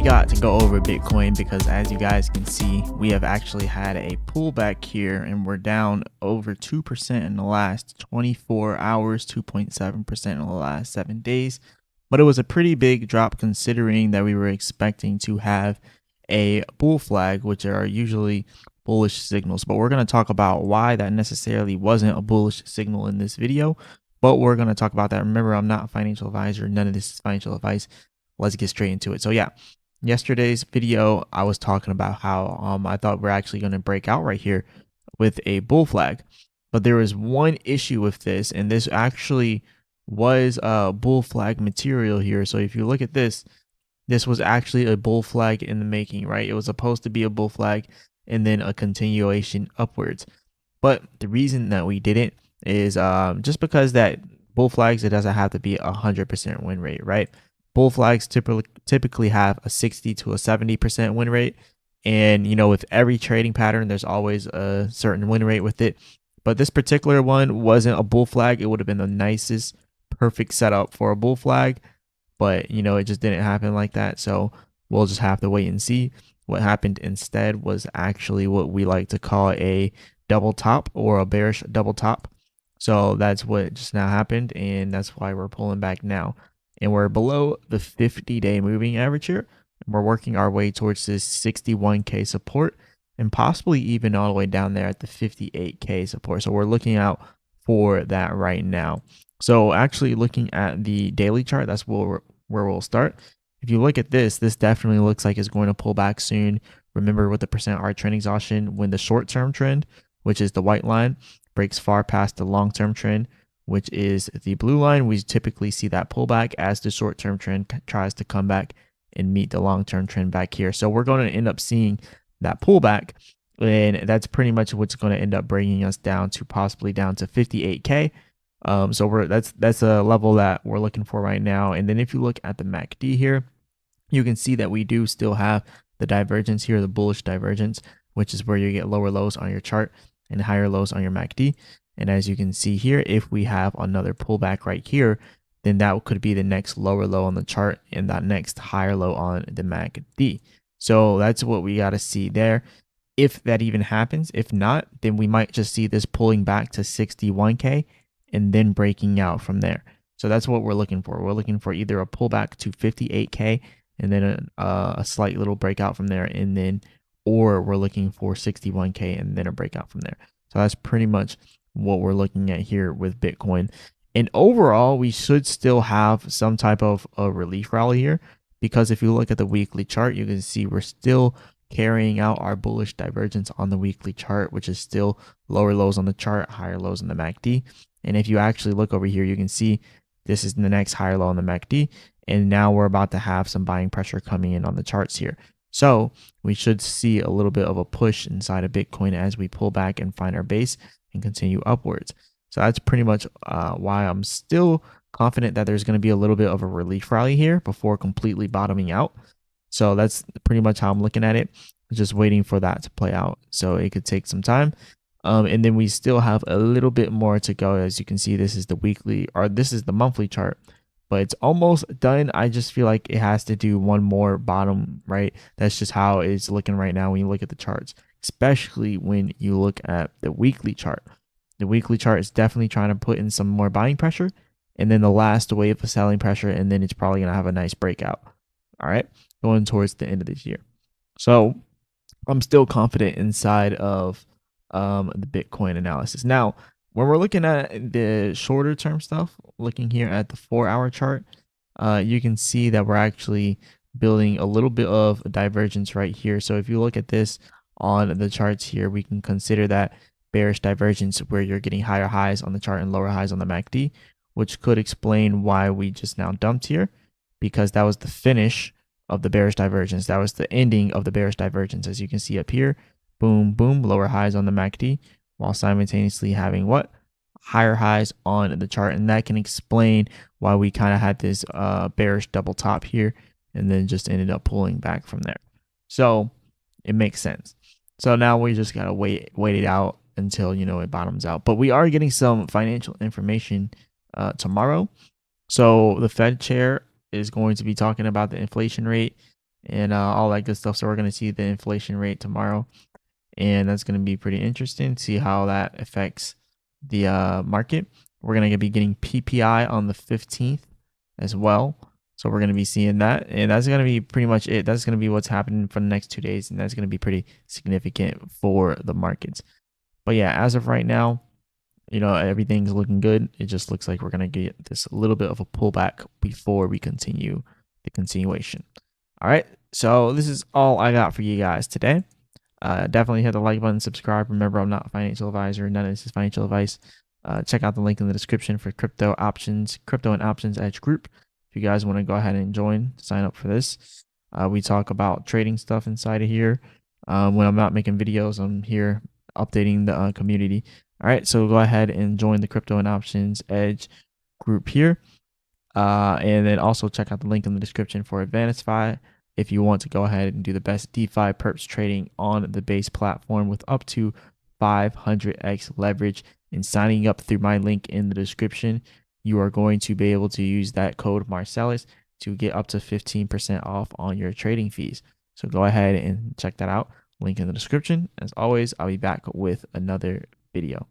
got to go over Bitcoin because, as you guys can see, we have actually had a pullback here and we're down over 2% in the last 24 hours, 2.7% in the last 7 days. But it was a pretty big drop considering that we were expecting to have a bull flag, which are usually bullish signals. But we're going to talk about why that necessarily wasn't a bullish signal in this video. But we're going to talk about that. Remember, I'm not a financial advisor. None of this is financial advice. Let's get straight into it. So yeah, yesterday's video, I was talking about how I thought we're actually going to break out right here with a bull flag. But there was one issue with this, and this actually was a bull flag material here. So if you look at this, this was actually a bull flag in the making, right? It was supposed to be a bull flag and then a continuation upwards. But the reason that we didn't is just because that bull flags, it doesn't have to be 100% win rate, right? Bull flags typically have a 60 to a 70% win rate. And, you know, with every trading pattern, there's always a certain win rate with it. But this particular one wasn't a bull flag. It would have been the nicest, perfect setup for a bull flag. But, you know, it just didn't happen like that. So we'll just have to wait and see. What happened instead was actually what we like to call a double top or a bearish double top. So that's what just now happened. And that's why we're pulling back now. And we're below the 50-day moving average here. We're working our way towards this 61K support and possibly even all the way down there at the 58K support. So we're looking out for that right now. So actually looking at the daily chart, that's where we'll start. If you look at this, this definitely looks like it's going to pull back soon. Remember with the %R trend exhaustion, when the short-term trend, which is the white line, breaks far past the long-term trend, which is the blue line, we typically see that pullback as the short-term trend tries to come back and meet the long-term trend back here. So we're going to end up seeing that pullback, and that's pretty much what's going to end up bringing us down to possibly down to 58K. So that's a level that we're looking for right now. And then if you look at the MACD here, you can see that we do still have the divergence here, the bullish divergence, which is where you get lower lows on your chart and higher lows on your MACD. And as you can see here, if we have another pullback right here, then that could be the next lower low on the chart and that next higher low on the MACD. So that's what we got to see there. If that even happens, if not, then we might just see this pulling back to 61K and then breaking out from there. So that's what we're looking for. We're looking for either a pullback to 58K and then a slight little breakout from there, and then, or we're looking for 61K and then a breakout from there. So that's pretty much what we're looking at here with Bitcoin. And overall, we should still have some type of a relief rally here, because if you look at the weekly chart, you can see we're still carrying out our bullish divergence on the weekly chart, which is still lower lows on the chart, higher lows on the MACD. And if you actually look over here, you can see this is the next higher low on the MACD. And now we're about to have some buying pressure coming in on the charts here. So we should see a little bit of a push inside of Bitcoin as we pull back and find our base and continue upwards. So that's pretty much why I'm still confident that there's going to be a little bit of a relief rally here before completely bottoming out. So that's pretty much how I'm looking at it. Just waiting for that to play out. So it could take some time. And then we still have a little bit more to go. As you can see, this is the weekly, or this is the monthly chart, but it's almost done. I just feel like it has to do one more bottom, right? That's just how it's looking right now when you look at the charts, especially when you look at the weekly chart. The weekly chart is definitely trying to put in some more buying pressure, and then the last wave of selling pressure, and then it's probably going to have a nice breakout. All right, going towards the end of this year. So I'm still confident inside of the Bitcoin analysis. Now, when we're looking at the shorter term stuff, looking here at the 4-hour chart, you can see that we're actually building a little bit of a divergence right here. So if you look at this on the charts here, we can consider that bearish divergence where you're getting higher highs on the chart and lower highs on the MACD, which could explain why we just now dumped here, because that was the finish of the bearish divergence. That was the ending of the bearish divergence. As you can see up here, boom, boom, lower highs on the MACD, while simultaneously having what? Higher highs on the chart. And that can explain why we kind of had this bearish double top here and then just ended up pulling back from there. So it makes sense. So now we just got to wait it out until, you know, it bottoms out. But we are getting some financial information tomorrow. So the Fed chair is going to be talking about the inflation rate and all that good stuff. So we're going to see the inflation rate tomorrow, and that's going to be pretty interesting to see how that affects the market. We're going to be getting PPI on the 15th as well. So we're going to be seeing that, and that's going to be pretty much it. That's going to be what's happening for the next 2 days, and that's going to be pretty significant for the markets. But yeah, as of right now, everything's looking good. It just looks like we're going to get this a little bit of a pullback before we continue the continuation. All right, so this is all I got for you guys today. Definitely hit the like button, subscribe. Remember, I'm not a financial advisor. None of this is financial advice. Check out the link in the description for crypto and options edge group. If you guys want to go ahead and join, sign up for this. We talk about trading stuff inside of here. When I'm not making videos, I'm here updating the community. All right, so go ahead and join the crypto and options edge group here. And then also check out the link in the description for Advantify if you want to go ahead and do the best DeFi perps trading on the base platform with up to 500x leverage. And signing up through my link in the description, you are going to be able to use that code Marcellus to get up to 15% off on your trading fees. So go ahead and check that out. Link in the description. As always, I'll be back with another video.